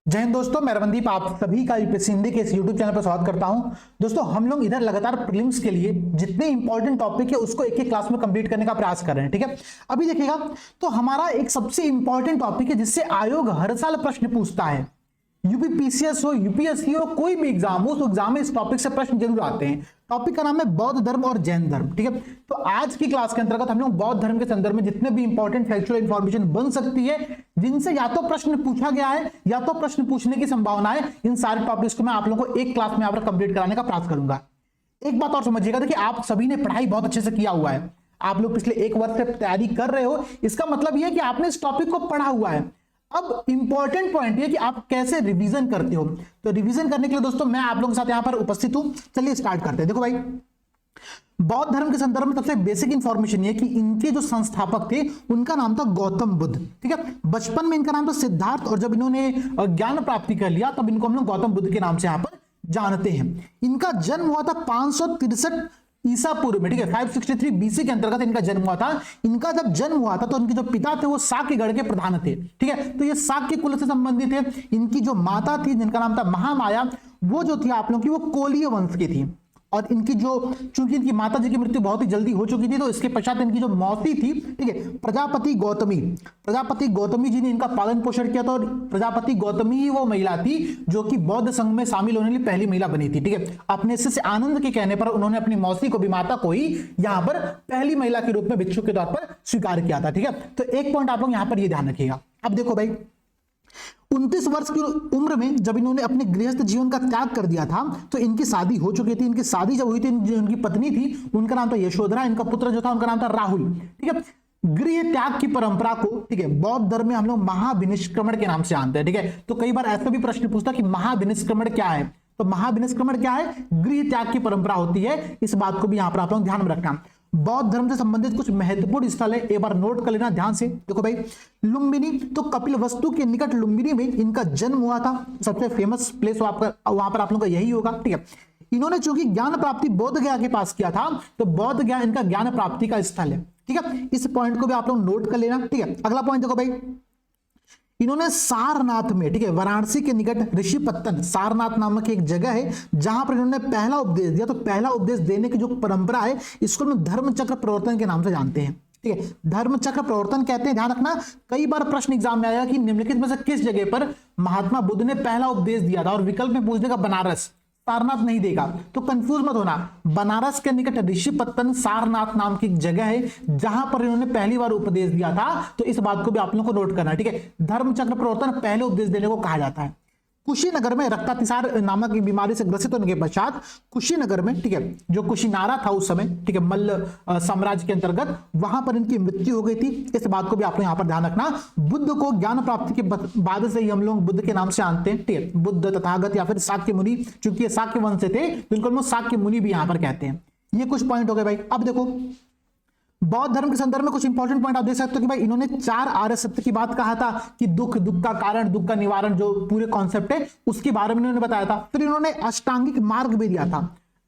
जय हिंद दोस्तों, मैं रमनदीप आप सभी का यूपीएससी हिंदी के इस यूट्यूब चैनल पर स्वागत करता हूं। दोस्तों, हम लोग इधर लगातार प्रीलिम्स के लिए जितने इंपॉर्टेंट टॉपिक है उसको एक एक क्लास में कंप्लीट करने का प्रयास कर रहे हैं। ठीक है, अभी देखिएगा तो हमारा एक सबसे इंपॉर्टेंट टॉपिक है जिससे आयोग हर साल प्रश्न पूछता है। यूपीपीसीएस हो, यूपीएससी हो, कोई भी एग्जाम हो, उस एग्जाम में इस टॉपिक से प्रश्न जरूर आते हैं। टॉपिक का नाम है बौद्ध धर्म और जैन धर्म। ठीक है, तो आज की क्लास के अंतर्गत हम लोग बौद्ध धर्म के संदर्भ में जितने भी इंपॉर्टेंट फैक्चुअल इंफॉर्मेशन बन सकती है, जिनसे या तो प्रश्न पूछा गया है या तो प्रश्न पूछने की संभावना है, इन सारे टॉपिक्स को मैं आप लोगों को एक क्लास में यहाँ पर कंप्लीट कराने का प्रयास करूंगा। एक बात और समझिएगा, देखिए आप सभी ने पढ़ाई बहुत अच्छे से किया हुआ है, आप लोग पिछले एक वर्ष से तैयारी कर रहे हो, इसका मतलब यह कि आपने इस टॉपिक को पढ़ा हुआ है। अब इंपॉर्टेंट पॉइंट ये कि आप कैसे रिवीजन करते हो। तो रिवीजन करने के लिए दोस्तों मैं आप लोगों के साथ यहां पर उपस्थित हूं। चलिए स्टार्ट करते हैं। देखो भाई, बौद्ध धर्म के संदर्भ में सबसे बेसिक इंफॉर्मेशन ये कि इनके जो संस्थापक थे उनका नाम था गौतम बुद्ध। ठीक है, बचपन में इनका नाम था सिद्धार्थ, और जब इन्होंने ज्ञान प्राप्ति कर लिया तब इनको हम लोग गौतम बुद्ध के नाम से यहां पर जानते हैं। इनका जन्म हुआ था 563 ईसा पूर्व में। ठीक है, 563 बीसी के अंतर्गत इनका जन्म हुआ था। इनका जब जन्म हुआ था तो इनके जो पिता थे वो साक्यगढ़ के प्रधान थे। ठीक है, तो ये साक्य कुल से संबंधित थे। इनकी जो माता थी जिनका नाम था महामाया, वो जो थी आप लोगों की वो कोलीय वंश की थी। और इनकी जो चूंकि इनकी माता जी की मृत्यु बहुत ही जल्दी हो चुकी थी, तो इसके पश्चात इनकी जो मौसी थी, ठीक है, प्रजापति गौतमी जी ने इनका पालन पोषण किया था। और प्रजापति गौतमी ही वो महिला थी जो कि बौद्ध संघ में शामिल होने वाली पहली महिला बनी थी। ठीक है, अपने शिष्य आनंद के कहने पर उन्होंने अपनी मौसी को भी, माता को ही यहां पर पहली महिला के रूप में भिक्षुक के तौर पर स्वीकार किया था। ठीक है, तो एक पॉइंट आप लोग यहां पर ये ध्यान रखिएगा। अब देखो भाई, 29 वर्ष की उम्र में जब इन्होंने अपने गृहस्थ जीवन का त्याग कर दिया था तो इनकी शादी हो चुकी थी। इनकी शादी जब हुई थी, जो इनकी पत्नी थी उनका नाम था यशोधरा, इनका पुत्र जो था उनका नाम था राहुल। ठीक है, गृह त्याग की परंपरा को, ठीक है, बौद्ध धर्म में हम लोग महाविनिष्क्रमण के नाम से जानते हैं। ठीक है, तो कई बार ऐसा भी प्रश्न पूछता कि महाविनिष्क्रमण क्या है, तो महाविनिष्क्रमण क्या है? गृह त्याग की परंपरा होती है। इस बात को भी यहां पर आप लोग ध्यान में रखना। बौद्ध धर्म से संबंधित कुछ महत्वपूर्ण स्थल है, एक बार नोट कर लेना ध्यान से। देखो भाई, लुम्बिनी, तो कपिलवस्तु के निकट लुम्बिनी में इनका जन्म हुआ था। सबसे फेमस प्लेस वहां पर आप लोगों का यही होगा। ठीक है, इन्होंने चूंकि ज्ञान प्राप्ति बोध गया के पास किया था, तो बोध गया इनका ज्ञान प्राप्ति का स्थल है। ठीक है, इस पॉइंट को भी आप लोग नोट कर लेना। ठीक है, अगला पॉइंट देखो भाई, इन्होंने सारनाथ में, ठीक है, वाराणसी के निकट ऋषिपत्तन सारनाथ नामक एक जगह है जहां पर इन्होंने पहला उपदेश दिया। तो पहला उपदेश देने की जो परंपरा है इसको हम धर्म चक्र प्रवर्तन के नाम से जानते हैं। ठीक है, धर्म चक्र प्रवर्तन कहते हैं। ध्यान रखना, कई बार प्रश्न एग्जाम में आया कि निम्नलिखित में से किस जगह पर महात्मा बुद्ध ने पहला उपदेश दिया था, और विकल्प में पूछ देगा बनारस, सारनाथ नहीं देगा, तो कंफ्यूज मत होना। बनारस के निकट ऋषिपत्तन सारनाथ नाम की जगह है जहां पर इन्होंने पहली बार उपदेश दिया था। तो इस बात को भी आप लोगों को नोट करना है। ठीक है, धर्म चक्र प्रवर्तन पहले उपदेश देने को कहा जाता है। कुशीनगर में रक्तातिसार नामक बीमारी से ग्रसित होने के पश्चात कुशीनगर में, ठीक है, जो कुशीनारा था उस समय, ठीक है, मल्ल साम्राज्य के अंतर्गत, वहां पर इनकी मृत्यु हो गई थी। इस बात को भी आप लोग यहां पर ध्यान रखना। बुद्ध को ज्ञान प्राप्ति के बाद से ही हम लोग बुद्ध के नाम से जानते हैं। ठीक है, बुद्ध, तथागत या फिर शाक्य मुनि, चूंकि ये शाक्य वंश से थे तो इनको हम शाक्य मुनि भी यहां पर कहते हैं। ये कुछ पॉइंट हो गए भाई। अब देखो, बौद्ध धर्म के संदर्भ में कुछ इंपॉर्टेंट पॉइंट आप देख सकते हो कि भाई इन्होंने 4 आर्य सत्य की बात कहा था कि दुख, दुख का कारण, दुख का निवारण, जो पूरे कॉन्सेप्ट है उसके बारे में इन्होंने बताया था। फिर इन्होंने अष्टांगिक मार्ग भी दिया था।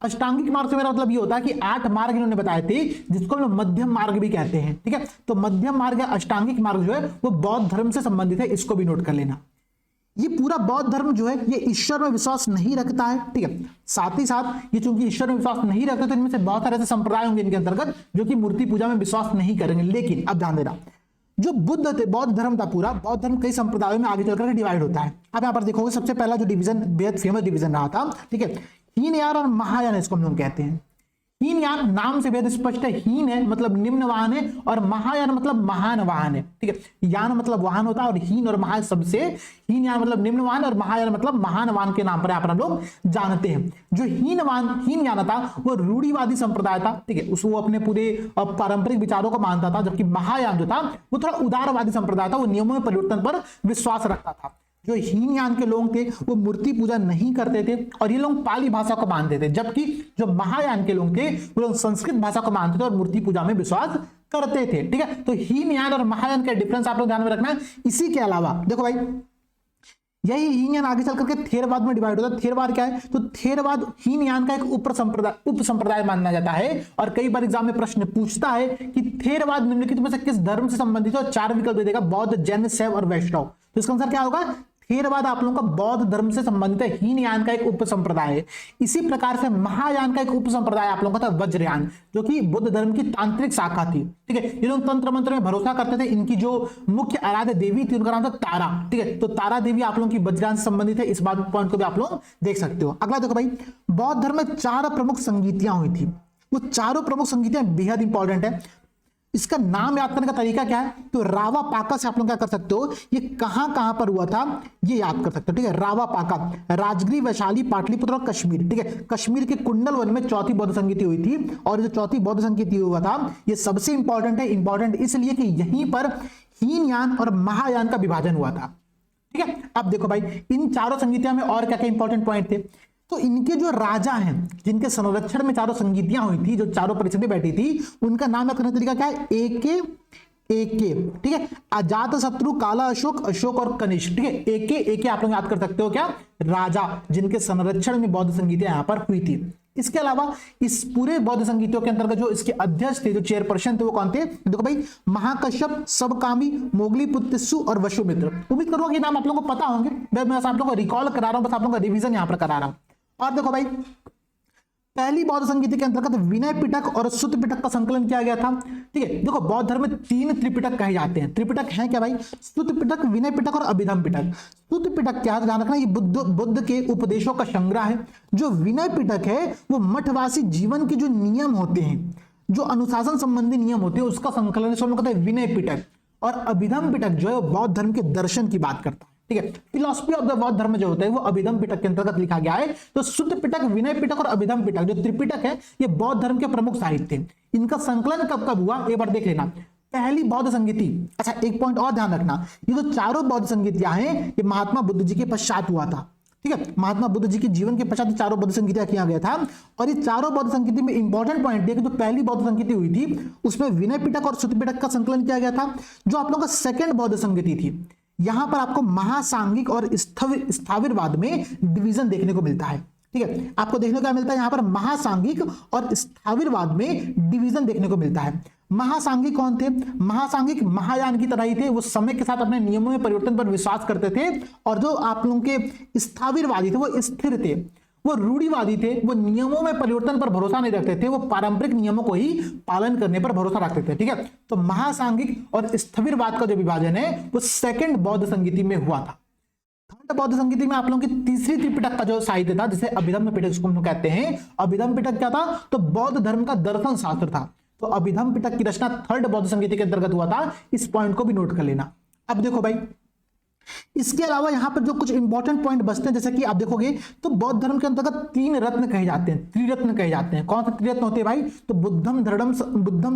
अष्टांगिक मार्ग से मेरा मतलब ये होता है कि 8 मार्ग इन्होंने बताए थे जिसको हम मध्यम मार्ग भी कहते हैं। ठीक है, तो मध्यम मार्ग या अष्टांगिक मार्ग जो है वो बौद्ध धर्म से संबंधित है, इसको भी नोट कर लेना। ये पूरा बौद्ध धर्म जो है ये ईश्वर में विश्वास नहीं रखता है। ठीक है, साथ ही साथ ये चूंकि ईश्वर में विश्वास नहीं रखते तो इनमें से बहुत सारे ऐसे संप्रदाय होंगे इनके अंतर्गत जो कि मूर्ति पूजा में विश्वास नहीं करेंगे। लेकिन अब ध्यान देना, जो बुद्ध थे, बौद्ध धर्म था पूरा, बौद्ध धर्म कई संप्रदायों में आगे चलकर डिवाइड होता है। अब यहाँ पर देखोगे सबसे पहला जो डिवीजन बेहद फेमस डिवीजन रहा था, ठीक है, हीनयान और महायान, इसको हम लोग कहते हैं। हीनयान नाम से वेद स्पष्ट है, हीन है मतलब निम्न वाहन है, और महायान मतलब महान वाहन है। ठीक है, यान मतलब वाहन होता है, और हीन और महान सबसे, हीनयान मतलब निम्न वाहन और महायान मतलब महान वाहन के नाम पर यहाँ पर हम लोग जानते हैं। जो हीनयान था वो रूढ़िवादी संप्रदाय था। ठीक है, उसको अपने पूरे पारंपरिक विचारों को मानता था, जबकि महायान जो था वो थोड़ा उदारवादी संप्रदाय था, वो नियमों में परिवर्तन पर विश्वास रखता था। जो हीनयान के लोग थे वो मूर्ति पूजा नहीं करते थे और ये लोग पाली भाषा को मानते थे, जबकि जो महायान के लोग थे वो लोग संस्कृत भाषा को मानते थे और मूर्ति पूजा में विश्वास करते थे। ठीक है, तो हीनयान और महायान का डिफरेंस आप लोग ध्यान में रखना। इसी के अलावा देखो भाई, यही हीनयान आगे चल करके थेरवाद में डिवाइड होता है। थेरवाद क्या है? तो थेरवाद हीनयान का एक उप संप्रदाय माना जाता है, और कई बार एग्जाम में प्रश्न पूछता है कि थेरवाद निम्नलिखित में से किस धर्म से संबंधित है, और 4 विकल्प दे देगा, बौद्ध, जैन, शैव और वैष्णव। तो इसका आंसर क्या होगा? थेरवाद आप लोगों का बौद्ध धर्म से संबंधित है, हीनयान का एक उप संप्रदाय है। इसी प्रकार से महायान का एक उप संप्रदाय आप लोगों का था वज्रयान, जो कि बुद्ध धर्म की तांत्रिक शाखा थी। ठीक है, ये लोग तंत्र मंत्र में भरोसा करते थे। इनकी जो मुख्य आराध्य देवी थी उनका नाम था तारा। ठीक है, तो तारा देवी आप लोगों की वज्रयान से संबंधित है। इस बात पॉइंट को भी आप लोग देख सकते हो। अगला देखो भाई, बौद्ध धर्म में 4 प्रमुख संगीतियां हुई थी। वो चारों प्रमुख संगीतियां बेहद इंपॉर्टेंट है। इसका नाम याद करने का तरीका क्या है, तो रावा पाका से आप लोग क्या कर सकते हो, ये कहां पर हुआ था ये याद कर सकते हो। ठीक है, रावा पाका, राजगिरी, वैशाली, पाटलिपुत्र और कश्मीर। ठीक है, कश्मीर के कुंडल वन में चौथी बौद्ध संगीति हुई थी। और जो चौथी बौद्ध संगीति हुआ था ये सबसे इंपॉर्टेंट है। इंपॉर्टेंट इसलिए कि यहीं पर हीनयान और महायान का विभाजन हुआ था। ठीक है, अब देखो भाई, इन चारों संगीतियों में और क्या क्या इंपॉर्टेंट पॉइंट थे, तो इनके जो राजा हैं जिनके संरक्षण में चारों संगीतियां हुई थी, जो चारों परिषदें बैठी थी, उनका नाम याद करने का तरीका क्या है, एके। ठीक है, अजात शत्रु, काला अशोक, अशोक और कनिष्क। ठीक है, एके आप लोग याद कर सकते हो क्या, राजा जिनके संरक्षण में बौद्ध संगीतियां यहां पर हुई थी। इसके अलावा इस पूरे बौद्ध संगीतों के अंतर्गत जो इसके अध्यक्ष थे, जो चेयरपर्सन थे, वो कौन थे, देखो भाई, महाकश्यप, सबकामी, मोगली पुत्तिस्सु और वसुमित्र। उम्मीद करूंगा कि नाम आप लोगों को पता होंगे। मैं आप लोगों को रिकॉल करा रहा हूं, बस आप लोगों का रिवीजन यहां पर करा रहा हूं। और देखो भाई, पहली बौद्ध संगीति के अंतर्गत विनय पिटक और सुत्त पिटक का संकलन किया गया था। ठीक है, देखो बौद्ध धर्म में 3 त्रिपिटक कहे जाते हैं। त्रिपिटक है क्या भाई, सुत्त पिटक, विनय पिटक और अभिधम पिटक। सुत्त पिटक क्या है, ध्यान रखना, ये बुद्ध के उपदेशों का संग्रह है। जो विनय पिटक है वो मठवासी जीवन के जो नियम होते हैं, जो अनुशासन संबंधी नियम होते हैं, उसका संकलन कहते हैं विनय पिटक। और अभिधम पिटक जो है बौद्ध धर्म के दर्शन की बात करता है। ठीक है, फिलॉसफी ऑफ द बौद्ध धर्म जो होता है वो अभिधम पिटक के अंतर्गत लिखा गया है। तो सुत्त पिटक, विनय पिटक और अभिधम पिटक जो त्रिपिटक है, ये बौद्ध धर्म के प्रमुख साहित्य हैं। इनका संकलन कब कब हुआ एक बार देख लेना। पहली बौद्ध संगीति, अच्छा एक पॉइंट और ध्यान रखना, ये जो चारों बौद्ध संगीतियां हैं ये महात्मा बुद्ध जी के पश्चात हुआ था। ठीक है, महात्मा बुद्ध जी के जीवन के पश्चात चारों बौद्ध संगीतियां किया गया था। और ये चारों बौद्ध संगीति में इंपॉर्टेंट पॉइंट है कि जो पहली बौद्ध संगीति हुई थी उसमें विनय पिटक और सुत्त पिटक का संकलन किया गया था। जो आप लोगों का सेकंड बौद्ध संगीति थी, यहां पर आपको महासांगिक और स्थाविरवाद में डिवीजन देखने को मिलता है। ठीक है, आपको देखने को मिलता है यहां पर महासांगिक और स्थाविरवाद में डिवीजन देखने को मिलता है। महासांगिक कौन थे, महासांगिक महायान की तरह ही थे। वो समय के साथ अपने नियमों में परिवर्तन पर विश्वास करते थे। और जो आप लोगों के स्थाविरवादी थे वो स्थिर थे, वो रूढ़िवादी थे, वो नियमों में परिवर्तन पर भरोसा नहीं रखते थे, वो पारंपरिक नियमों को ही पालन करने पर भरोसा रखते थे। ठीक है, तो महासांगिक और स्थविरवाद का जो विभाजन है वो सेकंड बौद्ध संगीति में हुआ था। थर्ड बौद्ध संगीति में आप लोगों की तीसरी त्रिपिटक का जो साहित्य था, जिसे अभिधम पिटक जिसको हम कहते हैं। अभिधम पिटक क्या था, तो बौद्ध धर्म का दर्शन शास्त्र था। तो अभिधम पिटक की रचना थर्ड बौद्ध संगीति के अंतर्गत हुआ था। इस पॉइंट को भी नोट कर लेना। अब देखो भाई, इसके अलावा यहां पर जो कुछ इंपॉर्टेंट पॉइंट बचते हैं, जैसे कि आप देखोगे तो बौद्ध धर्म के अंतर्गत 3 रत्न कहे जाते हैं, त्रिरत्न कहे जाते हैं। कौन से त्रिरत्न होते हैं भाई, तो बुद्धम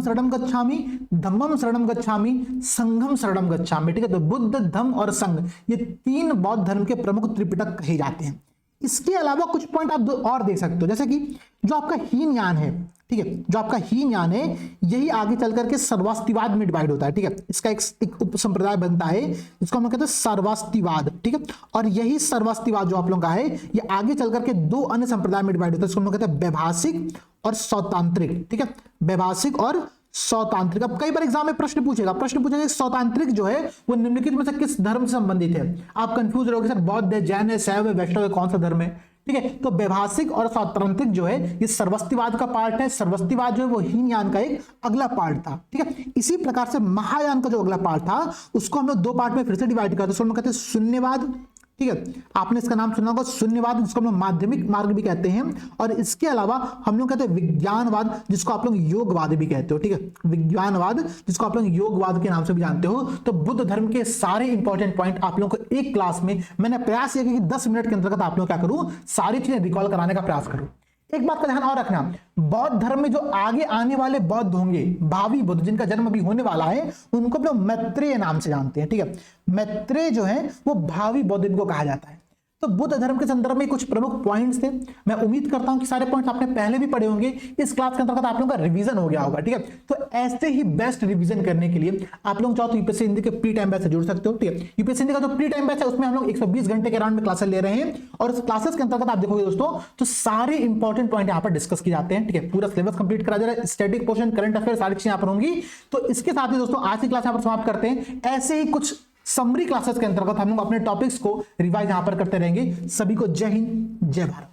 शरणम गच्छामि, धम्मम शरणम गच्छामि, संघम शरणम गच्छामि। ठीक है, तो बुद्ध, धम्म और संघ ये 3 बौद्ध धर्म के प्रमुख त्रिपिटक कहे जाते हैं। इसके अलावा कुछ पॉइंट आप और देख सकते हो, जैसे कि जो आपका हीनयान है, ठीक है, जो आपका हीनयान है यही आगे चल करके सर्वास्तिवाद में डिवाइड होता है। ठीक है, इसका एक उप संप्रदाय बनता है जिसको हम कहते हैं सर्वास्तिवाद। ठीक है, और यही सर्वास्तिवाद जो आप लोगों का है ये आगे चल करके 2 अन्य संप्रदाय में डिवाइड होता है, जिसको हम कहते हैं वैभाषिक और सौतांत्रिक। ठीक है, वैभाषिक और सौतांत्रिक। अब कई बार एग्जाम में प्रश्न पूछेगा सौतांत्रिक जो है वो निम्नलिखित में से किस धर्म से संबंधित है। आप कंफ्यूज रहोगे सर बौद्ध है, जैन है, शैव है, वैष्णव है, कौन सा धर्म है। ठीक है, तो वैभाषिक और सौतांत्रिक जो है ये सर्वस्तिवाद का पार्ट है। सर्वस्तिवाद जो है वो हीनयान का एक अगला पार्ट था। ठीक है, इसी प्रकार से महायान का जो अगला पार्ट था उसको हम लोग 2 पार्ट में फिर से डिवाइड करते हैं। उसको हम कहते हैं शून्यवाद। ठीक है, आपने इसका नाम सुना होगा शून्यवाद, जिसको हम लोग माध्यमिक मार्ग भी कहते हैं। और इसके अलावा हम लोग कहते हैं विज्ञानवाद, जिसको आप लोग योगवाद भी कहते हो। ठीक है, विज्ञानवाद जिसको आप लोग योगवाद के नाम से भी जानते हो। तो बुद्ध धर्म के सारे इंपॉर्टेंट पॉइंट आप लोगों को एक क्लास में मैंने प्रयास किया कि 10 मिनट के अंतर्गत आप लोग क्या करूं, सारी चीजें रिकॉल कराने का प्रयास करूं। एक बात का ध्यान और रखना, बौद्ध धर्म में जो आगे आने वाले बौद्ध होंगे, भावी बुद्ध जिनका जन्म अभी होने वाला है, उनको हम लोग मैत्रेय नाम से जानते हैं। ठीक है, मैत्रेय जो है वो भावी बौद्ध इनको कहा जाता है। तो बुद्ध धर्म के संदर्भ में कुछ प्रमुख पॉइंट्स थे। मैं उम्मीद करता हूं कि सारे पॉइंट्स आपने पहले भी पढ़े होंगे। इस क्लास के अंतर्गत आप लोगों का रिवीजन हो गया होगा। ठीक है, तो ऐसे ही बेस्ट रिवीजन करने के लिए आप लोग चाहो तो यूपीएससी हिंदी के प्री टाइम बैच से जुड़ सकते हो। ठीक है, यूपीएससी हिंदी का जो प्री टाइम बैच है उसमें हम लोग 120 घंटे के राउंड में क्लासेस ले रहे हैं। और इस क्लासेस के अंतर्गत आप देखोगे दोस्तों तो सारे इंपॉर्टेंट पॉइंट यहाँ पर डिस्कस किए जाते हैं। ठीक है, पूरा सिलेबस कंप्लीट करा जा रहा है, स्टैटिक पोर्शन, करंट अफेयर, सारी चीजें यहाँ पर होंगी। तो इसके साथ ही दोस्तों आज की क्लास यहाँ पर समाप्त करते हैं। ऐसे ही कुछ समरी क्लासेस के अंतर्गत हम लोग अपने टॉपिक्स को रिवाइज यहां पर करते रहेंगे। सभी को जय हिंद, जय भारत।